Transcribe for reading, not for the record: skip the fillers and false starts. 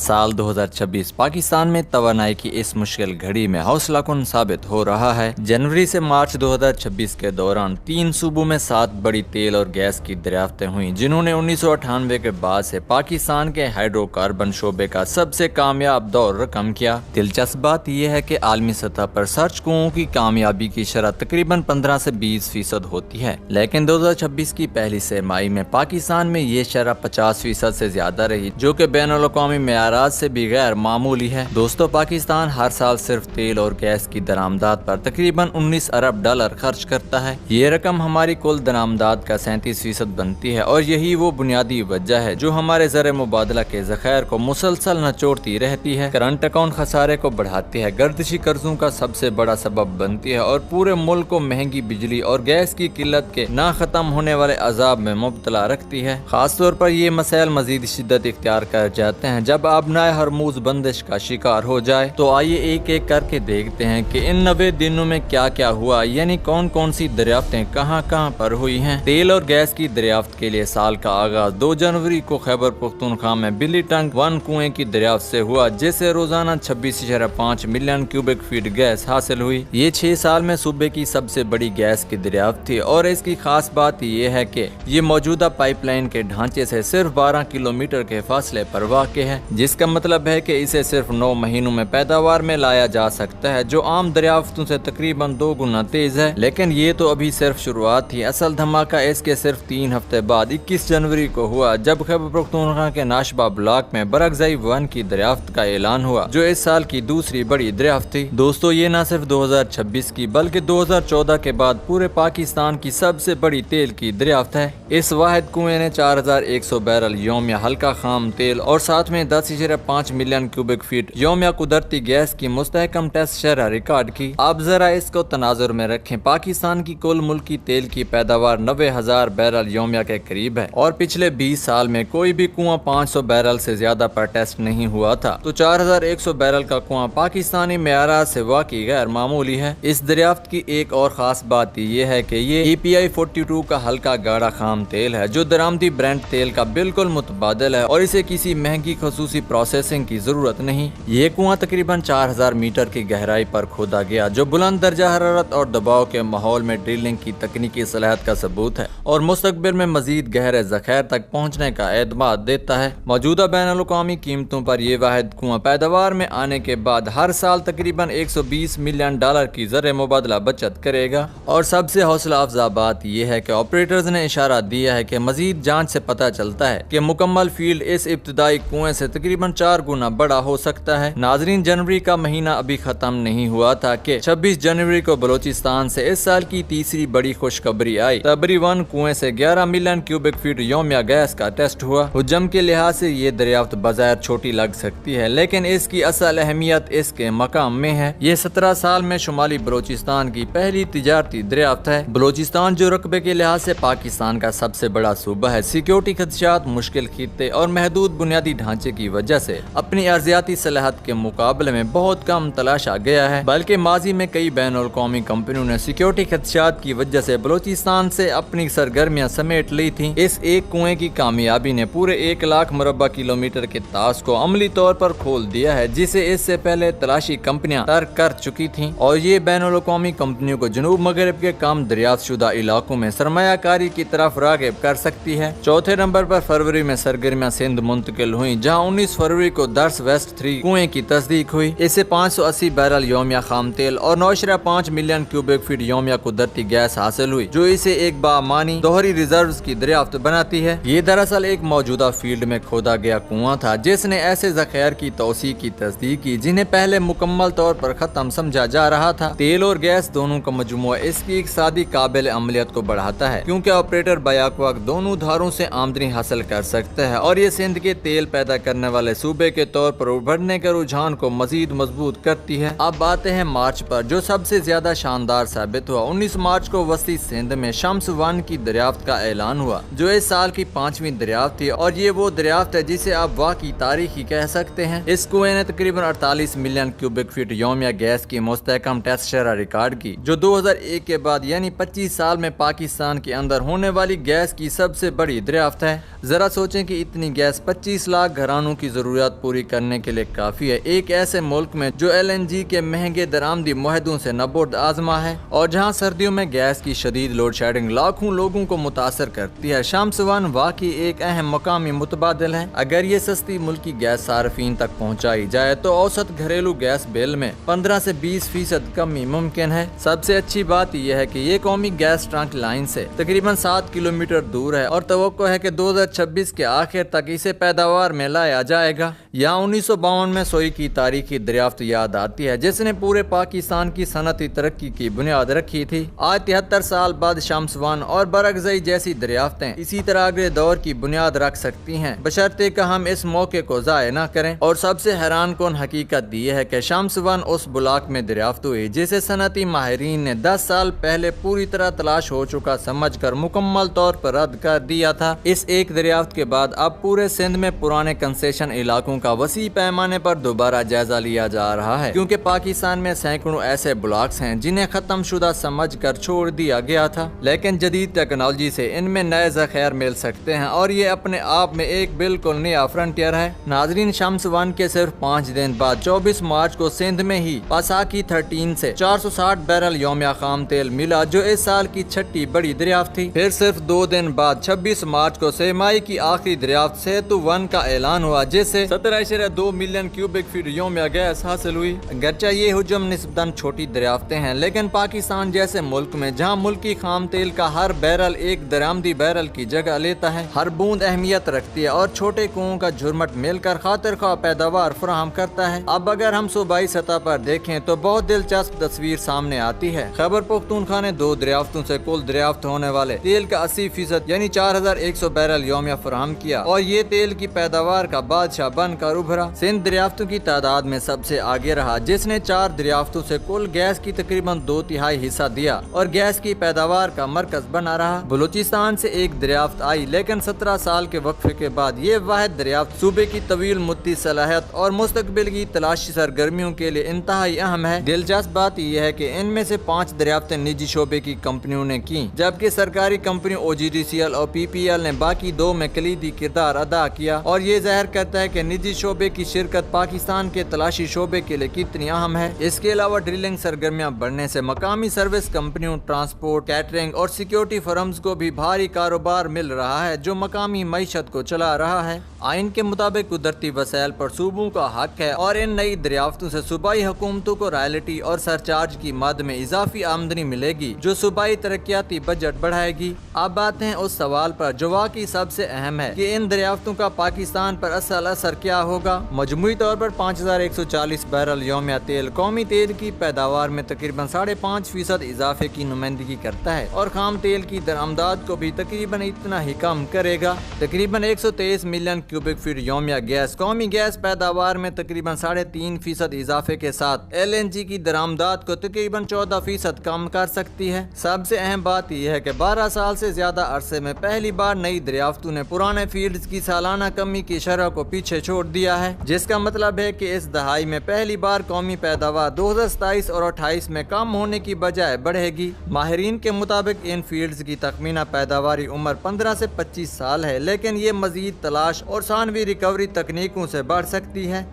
साल 2026 पाकिस्तान में तवानाई की इस मुश्किल घड़ी में हौसला कुन साबित हो रहा है। जनवरी से मार्च 2026 के दौरान 3 सूबों में 7 बड़ी तेल और गैस की दरियाफ्तें हुई, जिन्होंने 1998 के बाद से पाकिस्तान के हाइड्रोकार्बन शोबे का सबसे कामयाब दौर रकम किया। दिलचस्प बात यह है कि आलमी सतह पर सर्च कुओं की कामयाबी की शरह तकरीबन 15 से 20% होती है, लेकिन 2026 की पहली तिमाही में पाकिस्तान में ये शरह 50% से ज्यादा रही, जो कि बैनुल-अक़वामी मेयारात से भी गैर मामूली है। दोस्तों, पाकिस्तान हर साल सिर्फ तेल और गैस की दरामदात पर तकरीबन 19 अरब डॉलर खर्च करता है। ये रकम हमारी कुल दरामदात का 37% बनती है और यही वो बुनियादी वजह है जो हमारे ज़र मुबादला के ज़ख़ायर को मुसलसल नचोड़ती रहती है, करंट अकाउंट खसारे को बढ़ाती है, गर्दिशी कर्जों का सबसे बड़ा सबब बनती है और पूरे मुल्क को महंगी बिजली और गैस की किल्लत के ना खत्म होने वाले अजाब में मुब्तला रखती है। खास तौर पर ये मसाइल मजीद शिद्दत इख्तियार कर जाते हैं जब आबनाए हरमूज बंदिश का शिकार हो जाए। तो आइए एक एक करके देखते हैं कि इन 90 दिनों में क्या क्या हुआ, यानी कौन कौन सी दरियाफ्तें कहां कहां पर हुई हैं। तेल और गैस की दरियाफ्त के लिए साल का आगाज 2 जनवरी को खैबर पख्तूनख्वा में बिल्ली टंग 1 कुएं की दरियाफ्त से हुआ, जिससे रोजाना 26.5 मिलियन क्यूबिक फीट गैस हासिल हुई। ये 6 साल में सूबे की सबसे बड़ी गैस की दरियाफ्त थी और इसकी खास बात यह है कि ये मौजूदा पाइपलाइन के ढांचे से सिर्फ 12 किलोमीटर के फासले पर वाक़ है, जिसका मतलब है कि इसे सिर्फ 9 महीनों में पैदावार में लाया जा सकता है, जो आम दरियाफ्तों से तकरीबन 2 गुना तेज है। लेकिन ये तो अभी सिर्फ शुरुआत थी। असल धमाका इसके सिर्फ 3 हफ्ते बाद 21 जनवरी को हुआ, जब खैबर पख्तूनख्वा के नाशबा ब्लॉक में बरगज़ई 1 की दरियाफ्त का ऐलान हुआ, जो इस साल की दूसरी बड़ी दरियाफ्त थी। दोस्तों, ये न सिर्फ 2026 की बल्कि 2014 के बाद पूरे पाकिस्तान की सबसे बड़ी तेल की दरियाफ्त है। इस वाहिद कुएं ने 4100 बैरल यौमिया हल्का खाम तेल और साथ में 10.5 मिलियन क्यूबिक फीट यौमिया कुदरती गैस की मुस्तहकम टेस्ट शरह रिकॉर्ड की। आप जरा इसको तनाजुर में रखें। पाकिस्तान की कुल मुल्की तेल की पैदावार 90,000 बैरल यौमिया के करीब है और पिछले 20 साल में कोई भी कुआं 500 बैरल से ज्यादा पर टेस्ट नहीं हुआ था, तो 4100 बैरल का कुआं पाकिस्तानी मेयारात से वाकई गैर मामूली है। इस दरियाफ्त की एक और खास बात यह है कि ये EPI 42 का हल्का गाढ़ा खाम तेल है, जो दरामदी ब्रेंट तेल का बिल्कुल मुतबादिल है और इसे किसी महंगी खसूसी प्रोसेसिंग की जरूरत नहीं। ये कुआं तकरीबन 4000 मीटर की गहराई पर खोदा गया, जो बुलंद दर्जा हरारत और दबाव के माहौल में ड्रिलिंग की तकनीकी सलाहियत का सबूत है और मुस्तकबिल में मजीद गहरे ज़ख़ायर तक पहुँचने का एतमाद देता है। मौजूदा बैनुल-अक़वामी कीमतों पर यह वाहिद कुआं पैदावार में आने के बाद हर साल तकरीबन 120 मिलियन डॉलर की ज़र मुबादला बचत करेगा। और सबसे हौसला अफजा बात यह है कि ऑपरेटर्स ने इशारा दिया है कि मजीद जांच से पता चलता है कि मुकम्मल फील्ड इस इब्तदाई कुएं से तकरीबन 4 गुना बड़ा हो सकता है। नाजरीन, जनवरी का महीना अभी खत्म नहीं हुआ था कि 26 जनवरी को बलोचिस्तान से इस साल की तीसरी बड़ी खुशखबरी आई। तबरी 1 कुएं से 11 मिलियन क्यूबिक फीट यौमिया गैस का टेस्ट हुआ। हुज्जम के लिहाज से ये दरियाफ्त बज़ाहिर छोटी लग सकती है, लेकिन इसकी असल अहमियत इसके मकाम में है। ये 17 साल में शुमाली बलोचिस्तान की पहली तिजारती दरियाफ्त है। बलोचिस्तान जो रकबे के लिहाज से पाकिस्तान का सबसे बड़ा सूबा है, सिक्योरिटी खदशात, मुश्किल खित्ते और महदूद बुनियादी ढांचे की वजह से अपनी अर्जियाती सलाहत के मुकाबले में बहुत कम तलाशा गया है, बल्कि माजी में कई बैनुल-अक़वामी कंपनियों ने सिक्योरिटी खदशात की वजह से बलोचिस्तान से अपनी सरगर्मियां समेट ली थी। इस एक कुएं की कामयाबी ने पूरे 1 लाख मुरब्बा किलोमीटर के तास को अमली तौर पर खोल दिया है, जिसे इससे पहले तलाशी कंपनियां तर्क कर चुकी थी और ये बैनुल-अक़वामी कंपनियों को जनूब मगरब के कम दरियाफ्त शुदा इलाकों में सरमायाकारी की तरफ राग़िब कर सकती है। चौथे नंबर पर फरवरी में सरगर्मियां सिंध मुंतकिल हुई, जहां 19 फरवरी को दर्स वेस्ट 3 कुएं की तस्दीक हुई। इससे 580 बैरल यौमिया खाम तेल और 9.5 मिलियन क्यूबिक फीट यौमिया कुदरती गैस हासिल हुई, जो इसे एक बामानी दोहरी रिजर्व्स की दरियाफ्त बनाती है। ये दरअसल एक मौजूदा फील्ड में खोदा गया कुआं था, जिसने ऐसे ज़ख़ायर की तौसीक़ की तस्दीक की जिन्हें पहले मुकम्मल तौर पर खत्म समझा जा रहा था। तेल और गैस दोनों का मजमुआ इसकी एक सादी काबिल अमलियत को बढ़ाता है, क्योंकि ऑपरेटर बैक वक्त दोनों धारों से आमदनी हासिल कर सकता है और ये सिंध के तेल पैदा करने वाले सूबे के तौर पर उभरने के रुझान को मजीद मजबूत करती है। अब आते हैं मार्च पर, जो सबसे ज्यादा शानदार साबित हुआ। 19 मार्च को वस्ती सिंध में शम्स 1 की दरियाफ्त का ऐलान हुआ, जो इस साल की 5वीं दरियाफ्त थी और ये वो दरियाफ्त है जिसे आप वाकई तारीखी कह सकते हैं। इस कुएं ने तकरीबन 48 मिलियन क्यूबिक फीट यौमिया गैस की मुस्तहकम टेस्ट शरह रिकॉर्ड की, जो 2001 के बाद यानी 25 साल में पाकिस्तान के अंदर होने वाली गैस की सबसे बड़ी दरियाफ्त है। जरा सोचें कि इतनी गैस 25 लाख घरानों کی ضروریات پوری کرنے کے لیے کافی ہے۔ ایک ایسے ملک میں جو LNG کے مہنگے درآمدی معاہدوں سے نبرد آزما ہے اور جہاں سردیوں میں گیس کی شدید لوڈ شیڈنگ لاکھوں لوگوں کو متاثر کرتی ہے، شمس ون واقعی ایک اہم مقامی متبادل ہے۔ اگر یہ سستی ملکی گیس صارفین تک پہنچائی جائے تو اوسط گھریلو گیس بل میں 15 سے 20% کمی ممکن ہے۔ سب سے اچھی بات یہ ہے کہ یہ قومی گیس ٹرنک لائن سے تقریباً 7 کلومیٹر دور ہے اور توقع ہے کہ 2026 کے آخر تک اسے پیداوار میں لایا جائے گا۔ یہاں 1952 میں سوئی کی تاریخی دریافت یاد آتی ہے جس نے پورے پاکستان کی صنعتی ترقی کی بنیاد رکھی تھی۔ آج 73 سال بعد شمس ون اور برگزئی جیسی دریافتیں اسی طرح اگلے دور کی بنیاد رکھ سکتی ہیں، بشرطے کہ ہم اس موقع کو ضائع نہ کریں۔ اور سب سے حیران کن حقیقت یہ ہے کہ شمس ون اس بلاک میں دریافت ہوئی جسے صنعتی ماہرین نے 10 سال پہلے پوری طرح تلاش ہو چکا سمجھ کر مکمل طور پر رد کر دیا تھا۔ اس ایک دریافت کے بعد اب پورے سندھ میں پرانے کنسیشن علاقوں کا وسیع پیمانے پر دوبارہ جائزہ لیا جا رہا ہے، کیونکہ پاکستان میں سینکڑوں ایسے بلاکس ہیں جنہیں ختم شدہ سمجھ کر چھوڑ دیا گیا تھا، لیکن جدید ٹیکنالوجی سے ان میں نئے ذخائر مل سکتے ہیں اور یہ اپنے آپ میں ایک بالکل نیا فرنٹیئر ہے۔ ناظرین، شمس ون کے صرف 5 دن بعد 24 مارچ کو سندھ میں ہی پاساکی 13 سے 460 بیرل یومیہ خام تیل ملا، جو اس سال کی 6ٹھی بڑی دریافت تھی۔ پھر صرف 2 دن بعد 26 مارچ کو سیمائی کی آخری دریافت سیتو ون کا اعلان ہوا، جس سے 17.2 ملین کیوبک فٹ یومیہ گیس حاصل ہوئی۔ گرچہ یہ حجم نسبتاً چھوٹی دریافتیں ہیں، لیکن پاکستان جیسے ملک میں جہاں ملکی خام تیل کا ہر بیرل ایک درآمدی بیرل کی جگہ لیتا ہے، ہر بوند اہمیت رکھتی ہے اور چھوٹے کنوؤں کا جھرمٹ مل کر خاطر خواہ پیداوار فراہم کرتا ہے۔ اب اگر ہم صوبائی سطح پر دیکھیں تو بہت دلچسپ تصویر سامنے آتی ہے۔ خیبر پختونخوا نے 2 دریافتوں سے کل دریافت ہونے والے تیل کا 80% یعنی 4100 بیرل یومیہ فراہم کیا اور یہ تیل کی پیداوار کا بادشاہ بن کر ابھرا۔ سندھ دریافتوں کی تعداد میں سب سے آگے رہا، جس نے 4 دریافتوں سے کل گیس کی تقریباً 2/3 حصہ دیا اور گیس کی پیداوار کا مرکز بنا رہا۔ بلوچستان سے ایک دریافت آئی، لیکن 17 سال کے وقفے کے بعد یہ واحد دریافت صوبے کی طویل مدتی صلاحیت اور مستقبل کی تلاشی سرگرمیوں کے لیے انتہائی اہم ہے۔ دلچسپ بات یہ ہے کہ ان میں سے 5 دریافتیں نجی شعبے کی کمپنیوں نے کی، جبکہ سرکاری کمپنیوں OGDCL اور PPL نے باقی 2 میں کلیدی کردار ادا کیا، اور یہ ظاہر کرتا ہے کہ نجی شعبے کی شرکت پاکستان کے تلاشی شعبے کے لیے کتنی اہم ہے۔ اس کے علاوہ ڈرلنگ سرگرمیاں بڑھنے سے مقامی سروس کمپنیوں، ٹرانسپورٹ، کیٹرنگ اور سیکیورٹی فرمز کو بھی بھاری کاروبار مل رہا ہے، جو مقامی معیشت کو چلا رہا ہے۔ آئین کے مطابق قدرتی وسائل پر صوبوں کا حق ہے اور ان نئی دریافتوں سے صوبائی حکومتوں کو رائلٹی اور سرچارج کی مد میں اضافی آمدنی ملے گی، جو صوبائی ترقیاتی بجٹ بڑھائے گی۔ اب آتے ہیں اس سوال پر جو واقعی سب سے اہم ہے کہ ان دریافتوں کا پاکستان پر اصل اثر کیا ہوگا۔ مجموعی طور پر 5140 بیرل یومیہ تیل قومی تیل کی پیداوار میں تقریباً 5.5% اضافے کی نمائندگی کرتا ہے اور خام تیل کی درآمدات کو بھی تقریباً اتنا ہی کم کرے گا۔ تقریباً 123 ملین کیوبک فٹ یومیہ گیس قومی گیس پیداوار میں تقریباً 3.5% اضافے کے ساتھ LNG کی درآمدات کو تقریباً 14% کم کر سکتی ہے۔ سب سے اہم بات یہ ہے کہ 12 سال سے زیادہ عرصے میں پہلی بار نئی دریافتوں نے پرانے فیلڈز کی سالانہ کمی کی شرح کو پیچھے چھوڑ دیا ہے، جس کا مطلب ہے کہ اس دہائی میں پہلی بار قومی پیداوار 2027 اور 28 میں کم ہونے کی بجائے بڑھے گی۔ ماہرین کے مطابق ان فیلڈز کی تخمینہ پیداواری عمر 15 سے 25 سال ہے، لیکن یہ مزید تلاش اور ثانوی ریکوری تکنیکوں سے بڑھ سکتی ہے۔